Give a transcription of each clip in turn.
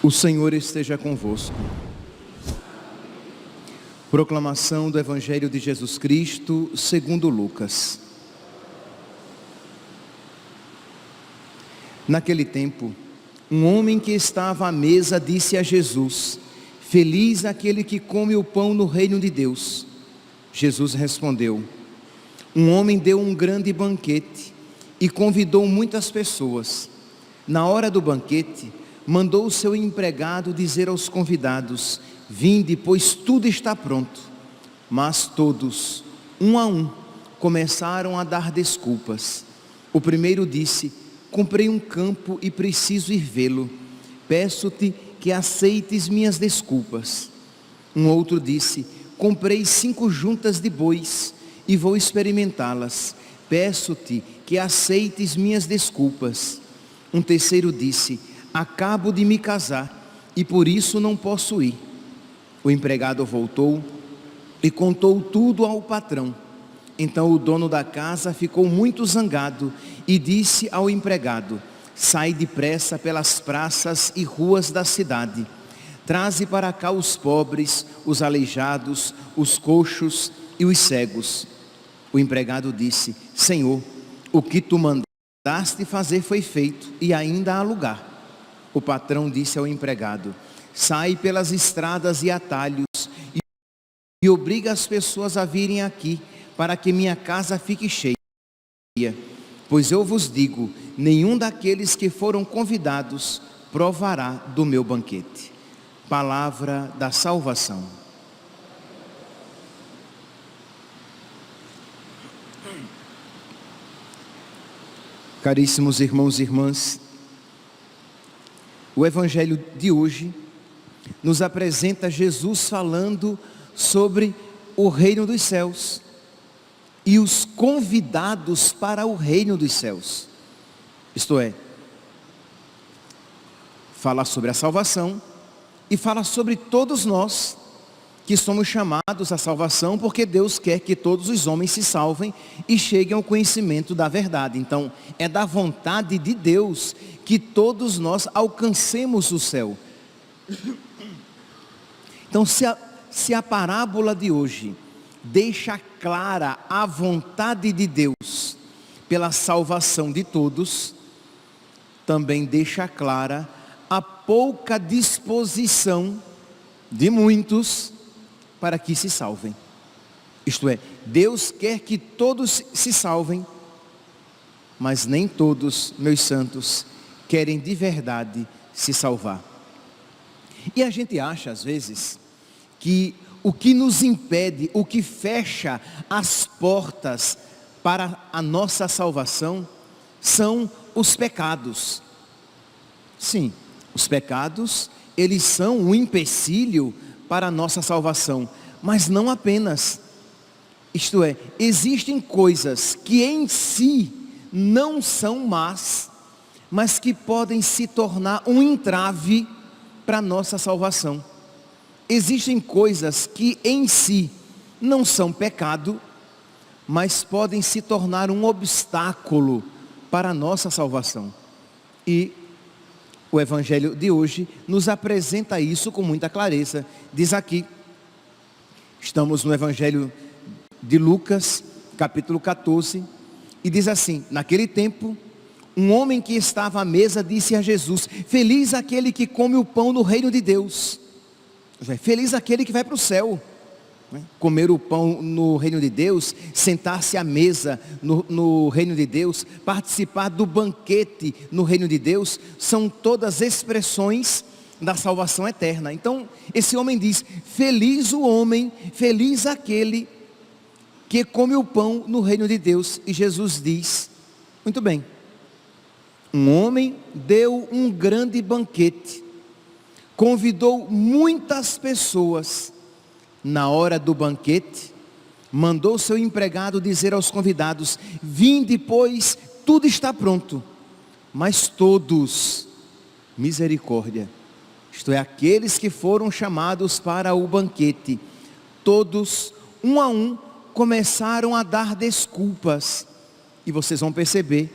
O Senhor esteja convosco. Proclamação do Evangelho de Jesus Cristo segundo Lucas. Naquele tempo, um homem que estava à mesa disse a Jesus: Feliz aquele que come o pão no reino de Deus. Jesus respondeu: Um homem deu um grande banquete e convidou muitas pessoas. Na hora do banquete, mandou o seu empregado dizer aos convidados: Vinde, pois tudo está pronto. Mas todos, um a um, começaram a dar desculpas. O primeiro disse: Comprei um campo e preciso ir vê-lo. Peço-te que aceites minhas desculpas. Um outro disse: Comprei 5 juntas de bois e vou experimentá-las. Peço-te que aceites minhas desculpas. Um terceiro disse: Acabo de me casar e por isso não posso ir. O empregado voltou e contou tudo ao patrão. Então o dono da casa ficou muito zangado e disse ao empregado: Sai depressa pelas praças e ruas da cidade. Traze para cá os pobres, os aleijados, os coxos e os cegos. O empregado disse: Senhor, o que tu mandaste fazer foi feito e ainda há lugar. O patrão disse ao empregado: Sai pelas estradas e atalhos e obriga as pessoas a virem aqui, para que minha casa fique cheia. Pois eu vos digo, nenhum daqueles que foram convidados provará do meu banquete. Palavra da salvação. Caríssimos irmãos e irmãs, o Evangelho de hoje nos apresenta Jesus falando sobre o reino dos céus e os convidados para o reino dos céus. Isto é, fala sobre a salvação e fala sobre todos nós que somos chamados à salvação, porque Deus quer que todos os homens se salvem e cheguem ao conhecimento da verdade. Então, é da vontade de Deus que todos nós alcancemos o céu. Então, se a parábola de hoje deixa clara a vontade de Deus pela salvação de todos, também deixa clara a pouca disposição de muitos para que se salvem. Isto é, Deus quer que todos se salvem, mas nem todos, meus santos, querem de verdade se salvar. E a gente acha às vezes que o que nos impede, o que fecha as portas para a nossa salvação são os pecados. Sim, os pecados, eles são um empecilho para a nossa salvação, mas não apenas. Isto é, existem coisas que em si não são más, mas que podem se tornar um entrave para a nossa salvação. Existem coisas que em si não são pecado, mas podem se tornar um obstáculo para a nossa salvação. E o Evangelho de hoje nos apresenta isso com muita clareza. Diz aqui, estamos no Evangelho de Lucas, capítulo 14, e diz assim: Naquele tempo, um homem que estava à mesa disse a Jesus: Feliz aquele que come o pão no reino de Deus. Feliz aquele que vai para o céu. Comer o pão no reino de Deus, sentar-se à mesa no reino de Deus, participar do banquete no reino de Deus, são todas expressões da salvação eterna. Então, esse homem diz: feliz o homem, feliz aquele que come o pão no reino de Deus. E Jesus diz: muito bem, um homem deu um grande banquete, convidou muitas pessoas. Na hora do banquete, mandou seu empregado dizer aos convidados: vinde, pois, tudo está pronto. Mas todos, misericórdia, isto é, aqueles que foram chamados para o banquete, todos, um a um, começaram a dar desculpas. E vocês vão perceber,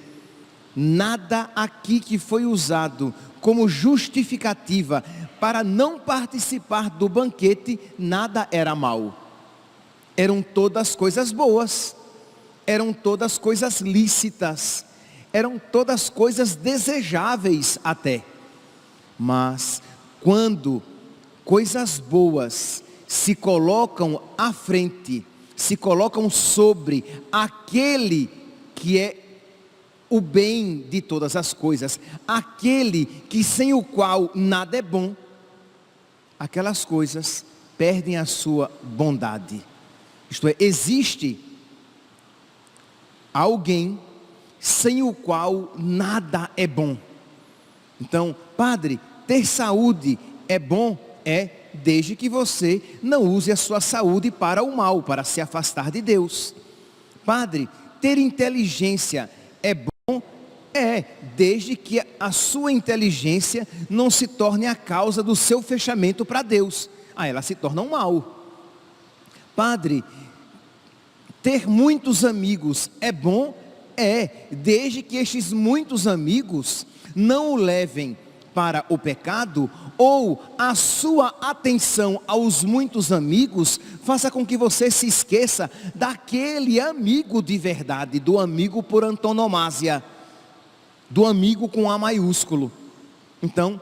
nada aqui que foi usado como justificativa para não participar do banquete, nada era mal. Eram todas coisas boas, eram todas coisas lícitas, eram todas coisas desejáveis até. Mas quando coisas boas se colocam à frente, se colocam sobre aquele que é o bem de todas as coisas, aquele que sem o qual nada é bom, aquelas coisas perdem a sua bondade. Isto é, existe alguém sem o qual nada é bom. Então, padre, ter saúde é bom? É, desde que você não use a sua saúde para o mal, para se afastar de Deus. Padre, ter inteligência é bom? É, desde que a sua inteligência não se torne a causa do seu fechamento para Deus. Aí ela se torna um mal. Padre, ter muitos amigos é bom? É, desde que estes muitos amigos não o levem para o pecado, ou a sua atenção aos muitos amigos faça com que você se esqueça daquele amigo de verdade, do amigo por antonomasia, do amigo com A maiúsculo. Então,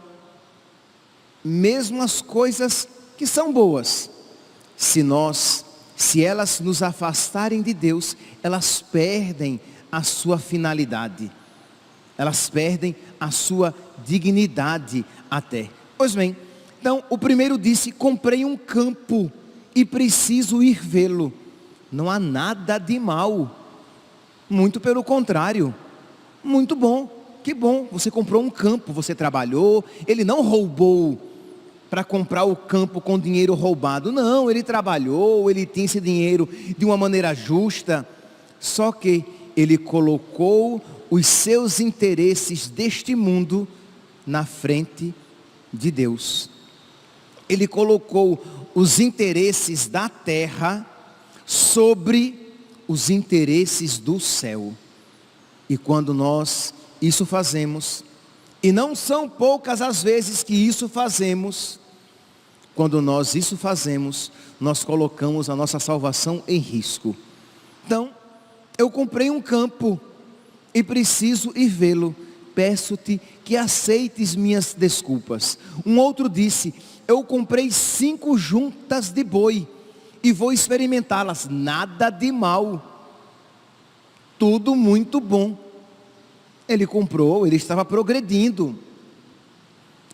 mesmo as coisas que são boas, se elas nos afastarem de Deus, elas perdem a sua finalidade, elas perdem a sua dignidade até. Pois bem, então o primeiro disse: comprei um campo e preciso ir vê-lo. Não há nada de mal, muito pelo contrário, muito bom. Que bom, você comprou um campo, você trabalhou, ele não roubou para comprar o campo com dinheiro roubado. Não, ele trabalhou, ele tinha esse dinheiro de uma maneira justa, só que ele colocou os seus interesses deste mundo na frente de Deus. Ele colocou os interesses da terra sobre os interesses do céu. E quando nós isso fazemos, e não são poucas as vezes que isso fazemos, quando nós isso fazemos, nós colocamos a nossa salvação em risco. Então, eu comprei um campo e preciso ir vê-lo. Peço-te que aceites minhas desculpas. Um outro disse: eu comprei 5 juntas de boi e vou experimentá-las. Nada de mal, tudo muito bom. Ele comprou, ele estava progredindo.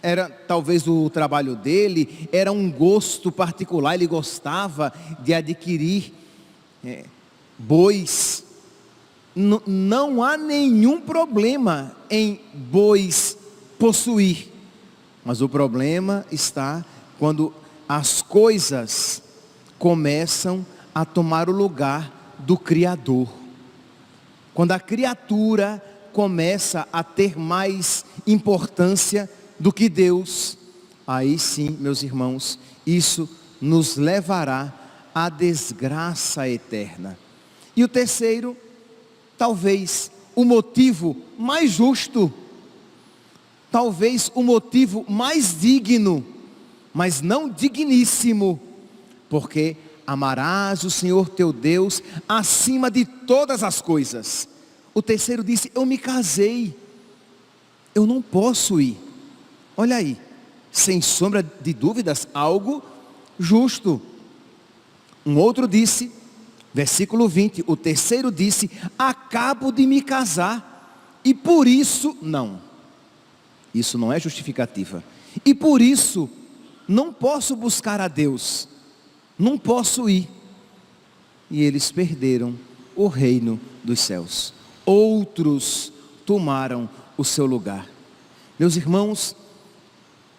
Era talvez o trabalho dele, era um gosto particular, ele gostava de adquirir bois. Não há nenhum problema em bois possuir, mas o problema está quando as coisas começam a tomar o lugar do Criador. Quando a criatura começa a ter mais importância do que Deus, aí sim, meus irmãos, isso nos levará à desgraça eterna. E o terceiro, talvez o motivo mais justo, talvez o motivo mais digno, mas não digníssimo, porque amarás o Senhor teu Deus acima de todas as coisas. O terceiro disse: eu me casei, eu não posso ir. Olha aí, sem sombra de dúvidas, algo justo. Um outro disse, versículo 20, o terceiro disse: acabo de me casar e por isso não. Isso não é justificativa. E por isso não posso buscar a Deus, não posso ir. E eles perderam o reino dos céus. Outros tomaram o seu lugar. Meus irmãos,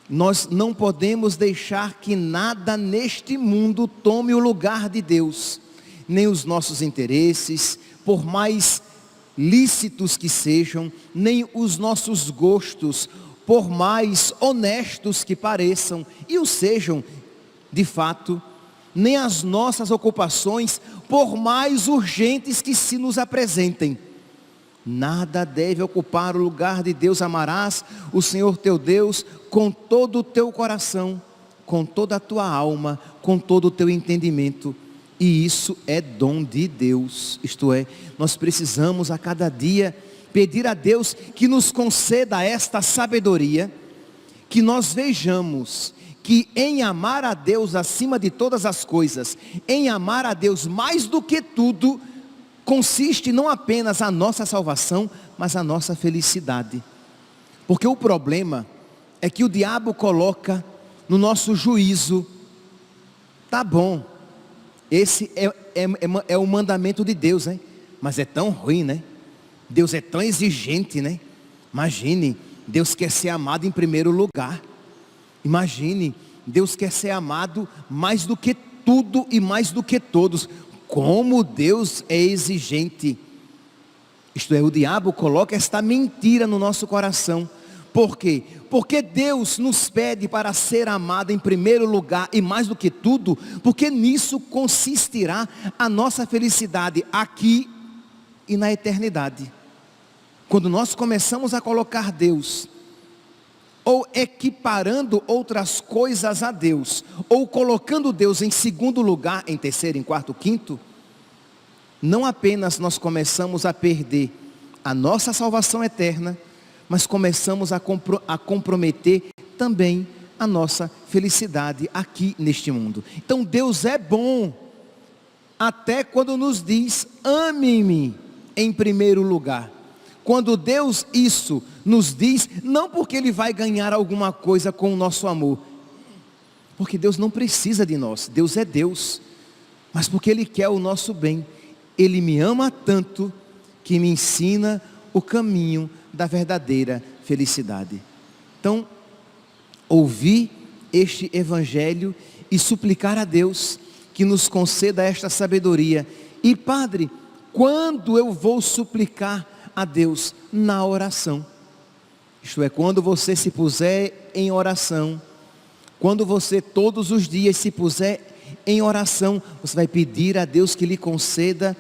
nós não podemos deixar que nada neste mundo tome o lugar de Deus. nem os nossos interesses, por mais lícitos que sejam, nem os nossos gostos, por mais honestos que pareçam, e o sejam de fato, nem as nossas ocupações, por mais urgentes que se nos apresentem. Nada deve ocupar o lugar de Deus. Amarás o Senhor teu Deus com todo o teu coração, com toda a tua alma, com todo o teu entendimento. E isso é dom de Deus. Isto é, nós precisamos a cada dia pedir a Deus que nos conceda esta sabedoria, que nós vejamos que em amar a Deus acima de todas as coisas, em amar a Deus mais do que tudo, consiste não apenas a nossa salvação, mas a nossa felicidade. Porque o problema é que o diabo coloca no nosso juízo: tá bom, esse é o mandamento de Deus, né? Mas é tão ruim, né? Deus é tão exigente, né? Imagine, Deus quer ser amado em primeiro lugar. Imagine, Deus quer ser amado mais do que tudo e mais do que todos. Como Deus é exigente. Isto é, o diabo coloca esta mentira no nosso coração. Por quê? Porque Deus nos pede para ser amado em primeiro lugar e mais do que tudo, porque nisso consistirá a nossa felicidade aqui e na eternidade. Quando nós começamos a colocar Deus, ou equiparando outras coisas a Deus, ou colocando Deus em segundo lugar, em terceiro, em quarto, quinto, não apenas nós começamos a perder a nossa salvação eterna, mas começamos a comprometer também a nossa felicidade aqui neste mundo. Então Deus é bom, até quando nos diz: ame-me em primeiro lugar. Quando Deus isso nos diz, não porque Ele vai ganhar alguma coisa com o nosso amor, porque Deus não precisa de nós, Deus é Deus, mas porque Ele quer o nosso bem. Ele me ama tanto que me ensina o caminho da verdadeira felicidade. Então, ouvir este evangelho e suplicar a Deus que nos conceda esta sabedoria. E Padre, quando eu vou suplicar a Deus? Na oração. Isto é, quando você se puser em oração, quando você todos os dias se puser em oração, você vai pedir a Deus que lhe conceda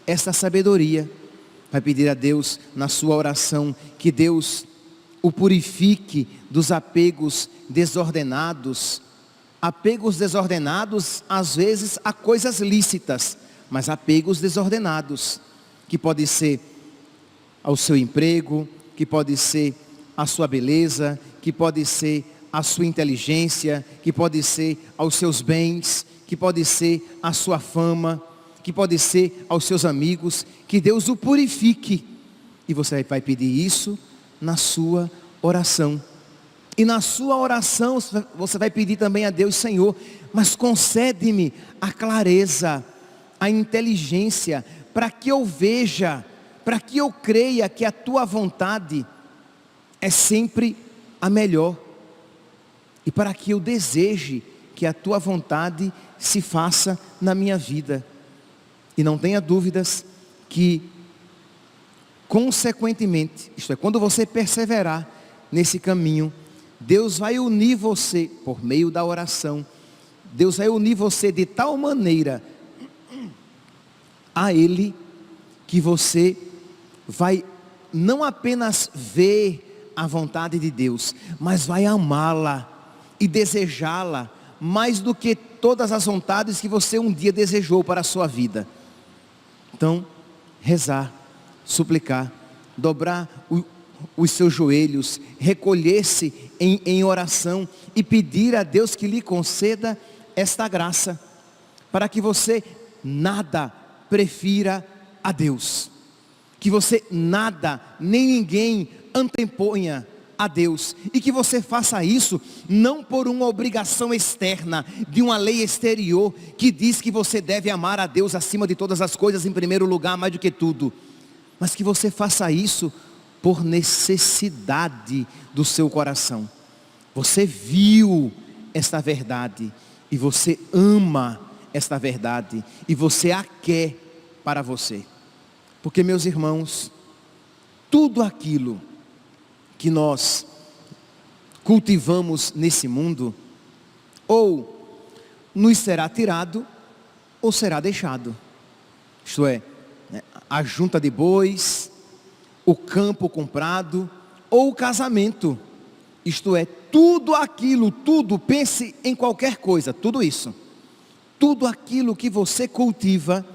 essa sabedoria. Vai pedir a Deus na sua oração que Deus o purifique dos apegos desordenados. Apegos desordenados às vezes a coisas lícitas, mas apegos desordenados, que pode ser ao seu emprego, que pode ser a sua beleza, que pode ser a sua inteligência, que pode ser aos seus bens, que pode ser a sua fama, que pode ser aos seus amigos. Que Deus o purifique. E você vai pedir isso na sua oração. E na sua oração você vai pedir também a Deus: Senhor, mas concede-me a clareza, a inteligência, para que eu veja, para que eu creia que a tua vontade é sempre a melhor, e para que eu deseje que a tua vontade se faça na minha vida. E não tenha dúvidas que, consequentemente, isto é, quando você perseverar nesse caminho, Deus vai unir você por meio da oração. Deus vai unir você de tal maneira a Ele, que você vai não apenas ver a vontade de Deus, mas vai amá-la e desejá-la mais do que todas as vontades que você um dia desejou para a sua vida. Então, rezar, suplicar, dobrar os seus joelhos, recolher-se em oração e pedir a Deus que lhe conceda esta graça, para que você nada prefira a Deus, que você nada, nem ninguém anteponha a Deus, e que você faça isso não por uma obrigação externa, de uma lei exterior, que diz que você deve amar a Deus acima de todas as coisas, em primeiro lugar, mais do que tudo, mas que você faça isso por necessidade do seu coração. Você viu esta verdade, e você ama esta verdade e você a quer para você. Porque, meus irmãos, tudo aquilo que nós cultivamos nesse mundo, ou nos será tirado, ou será deixado. Isto é, a junta de bois, o campo comprado, ou o casamento. Isto é, tudo aquilo, tudo, pense em qualquer coisa, tudo isso. Tudo aquilo que você cultiva,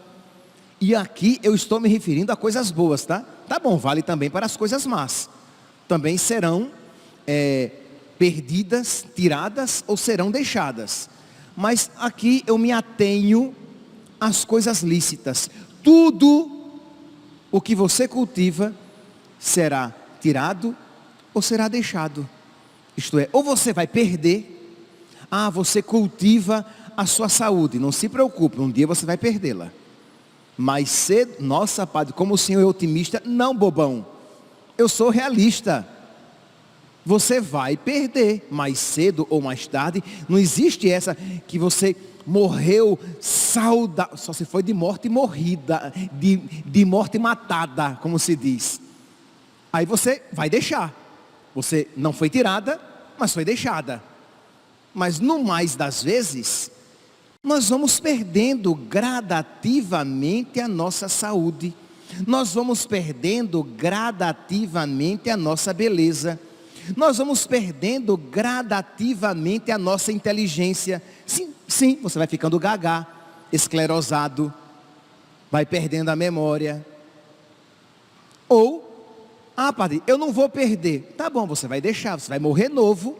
e aqui eu estou me referindo a coisas boas, tá? Tá bom, vale também para as coisas más. Também serão perdidas, tiradas ou serão deixadas. Mas aqui eu me atenho às coisas lícitas. Tudo o que você cultiva será tirado ou será deixado. Isto é, ou você vai perder. Você cultiva a sua saúde, não se preocupe, um dia você vai perdê-la. Mas cedo, nossa, padre, como o senhor é otimista, não, bobão, eu sou realista. Você vai perder, mais cedo ou mais tarde. Não existe essa que você morreu saudável, só se foi de morte morrida, de morte matada, como se diz. Aí você vai deixar. Você não foi tirada, mas foi deixada. Mas no mais das vezes, nós vamos perdendo gradativamente a nossa saúde. Nós vamos perdendo gradativamente a nossa beleza. Nós vamos perdendo gradativamente a nossa inteligência. Sim, você vai ficando gaga, esclerosado, vai perdendo a memória. Ou, padre, eu não vou perder. Tá bom, você vai deixar, você vai morrer novo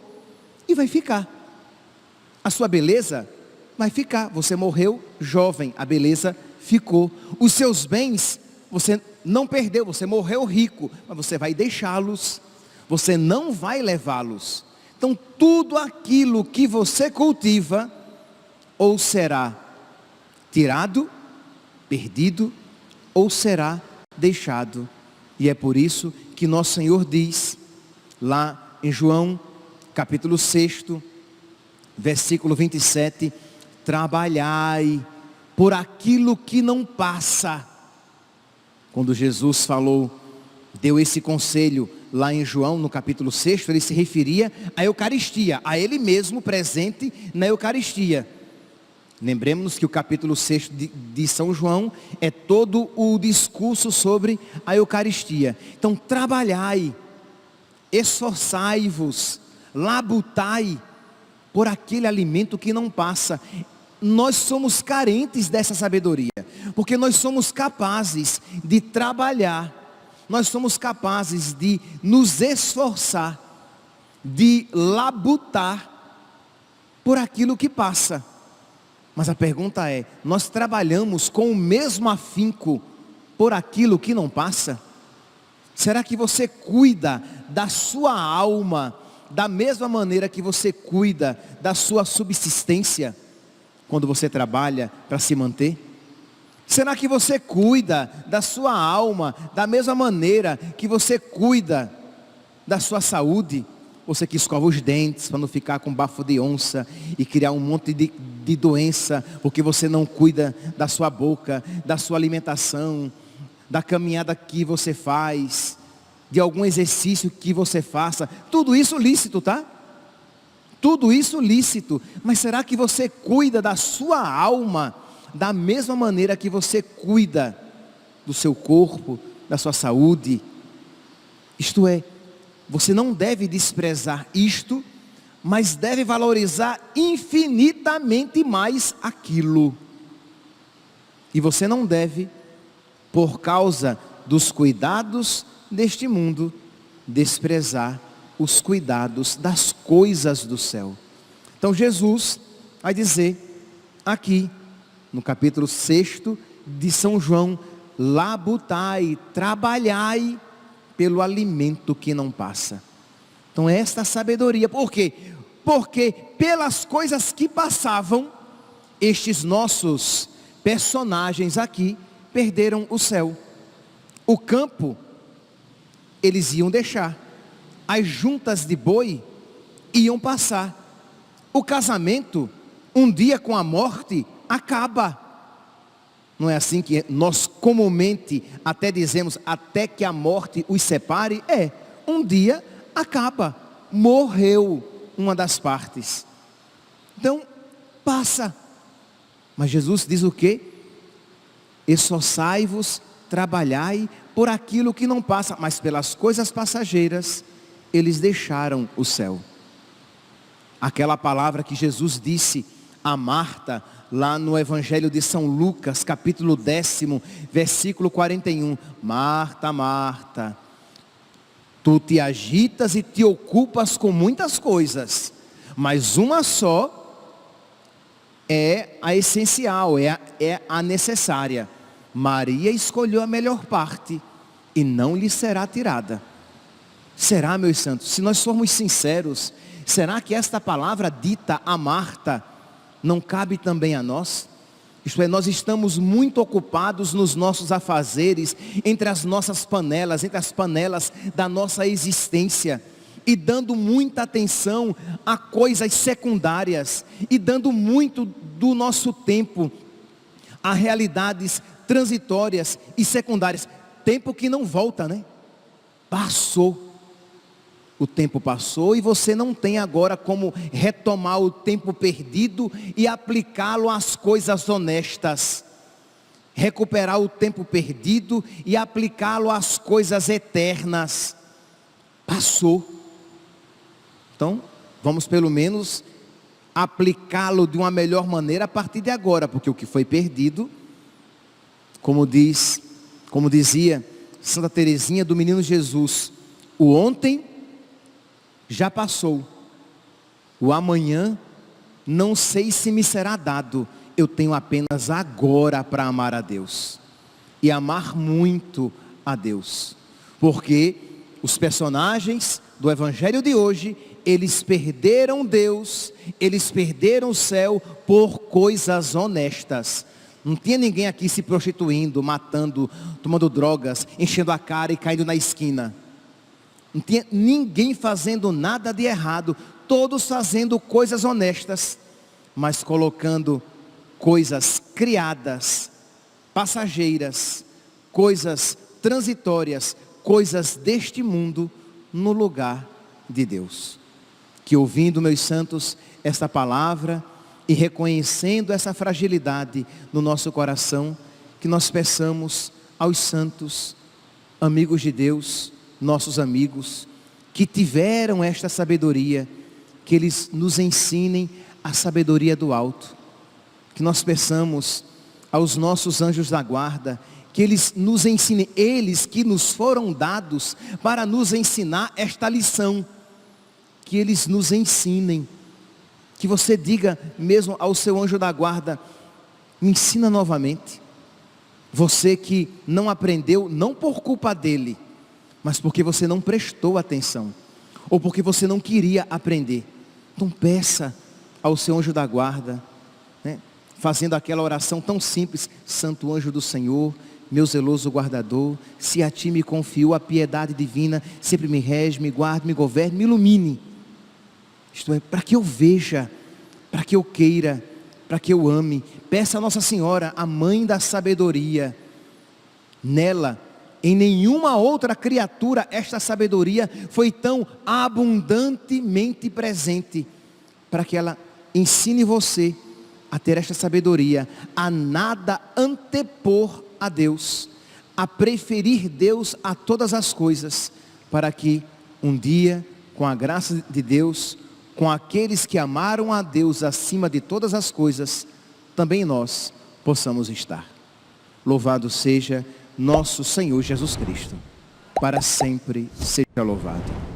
e vai ficar. A sua beleza vai ficar. Você morreu jovem, a beleza ficou. Os seus bens, você não perdeu, você morreu rico, mas você vai deixá-los. Você não vai levá-los. Então tudo aquilo que você cultiva, ou será tirado, perdido, ou será deixado. E é por isso que nosso Senhor diz, lá em João, capítulo 6, versículo 27, trabalhai por aquilo que não passa. Quando Jesus falou, deu esse conselho, lá em João, no capítulo 6, ele se referia à Eucaristia, a ele mesmo presente na Eucaristia. Lembremos que o capítulo 6 de São João é todo o discurso sobre a Eucaristia. Então trabalhai, esforçai-vos, labutai por aquele alimento que não passa. Nós somos carentes dessa sabedoria, porque nós somos capazes de trabalhar, nós somos capazes de nos esforçar, de labutar por aquilo que passa. Mas a pergunta é, nós trabalhamos com o mesmo afinco por aquilo que não passa? Será que você cuida da sua alma da mesma maneira que você cuida da sua subsistência quando você trabalha para se manter? Será que você cuida da sua alma da mesma maneira que você cuida da sua saúde? Você que escova os dentes para não ficar com bafo de onça e criar um monte de doença, porque você não cuida da sua boca, da sua alimentação, da caminhada que você faz, de algum exercício que você faça. Tudo isso lícito, tá? Tudo isso lícito. Mas será que você cuida da sua alma da mesma maneira que você cuida do seu corpo, da sua saúde? Isto é, você não deve desprezar isto, mas deve valorizar infinitamente mais aquilo. E você não deve, por causa dos cuidados deste mundo, desprezar os cuidados das coisas do céu. Então Jesus vai dizer aqui, no capítulo 6 de São João, labutai, trabalhai pelo alimento que não passa. Então esta é a sabedoria. Por quê? Porque pelas coisas que passavam, estes nossos personagens aqui perderam o céu. O campo eles iam deixar, as juntas de boi iam passar, o casamento um dia com a morte acaba. Não é assim que nós comumente até dizemos, até que a morte os separe? Um dia acaba, morreu uma das partes. Então, passa. Mas Jesus diz o quê? Esforçai-vos, trabalhai por aquilo que não passa, mas pelas coisas passageiras, eles deixaram o céu. Aquela palavra que Jesus disse a Marta, lá no Evangelho de São Lucas, capítulo 10, versículo 41. Marta, Marta, tu te agitas e te ocupas com muitas coisas, mas uma só é a essencial, é a necessária. Maria escolheu a melhor parte e não lhe será tirada. Será, meus santos, se nós formos sinceros, será que esta palavra dita a Marta não cabe também a nós? Isto é, nós estamos muito ocupados nos nossos afazeres, entre as nossas panelas, entre as panelas da nossa existência, e dando muita atenção a coisas secundárias, e dando muito do nosso tempo a realidades transitórias e secundárias. Tempo que não volta, né? Passou. O tempo passou e você não tem agora como retomar o tempo perdido e aplicá-lo às coisas honestas. Recuperar o tempo perdido e aplicá-lo às coisas eternas. Passou. Então, vamos pelo menos aplicá-lo de uma melhor maneira a partir de agora, porque o que foi perdido, como dizia Santa Teresinha do Menino Jesus, o ontem já passou, o amanhã não sei se me será dado, eu tenho apenas agora para amar a Deus, e amar muito a Deus, porque os personagens do Evangelho de hoje, eles perderam Deus, eles perderam o céu por coisas honestas. Não tinha ninguém aqui se prostituindo, matando, tomando drogas, enchendo a cara e caindo na esquina. Não tinha ninguém fazendo nada de errado, todos fazendo coisas honestas, mas colocando coisas criadas, passageiras, coisas transitórias, coisas deste mundo no lugar de Deus. Que ouvindo, meus santos, esta palavra e reconhecendo essa fragilidade no nosso coração, que nós peçamos aos santos, amigos de Deus, nossos amigos, que tiveram esta sabedoria, que eles nos ensinem a sabedoria do alto. Que nós peçamos aos nossos anjos da guarda, que eles nos ensinem, eles que nos foram dados para nos ensinar esta lição, que eles nos ensinem, que você diga mesmo ao seu anjo da guarda, me ensina novamente. Você que não aprendeu, não por culpa dele, mas porque você não prestou atenção, ou porque você não queria aprender. Então peça ao seu anjo da guarda, né, fazendo aquela oração tão simples: Santo anjo do Senhor, meu zeloso guardador, se a ti me confio a piedade divina, sempre me rege, me guarde, me governe, me ilumine. Isto é, para que eu veja, para que eu queira, para que eu ame. Peça a Nossa Senhora, a mãe da sabedoria. Nela, em nenhuma outra criatura, esta sabedoria foi tão abundantemente presente, para que ela ensine você a ter esta sabedoria, a nada antepor a Deus, a preferir Deus a todas as coisas, para que um dia, com a graça de Deus, com aqueles que amaram a Deus acima de todas as coisas, também nós possamos estar. Louvado seja nosso Senhor Jesus Cristo, para sempre seja louvado.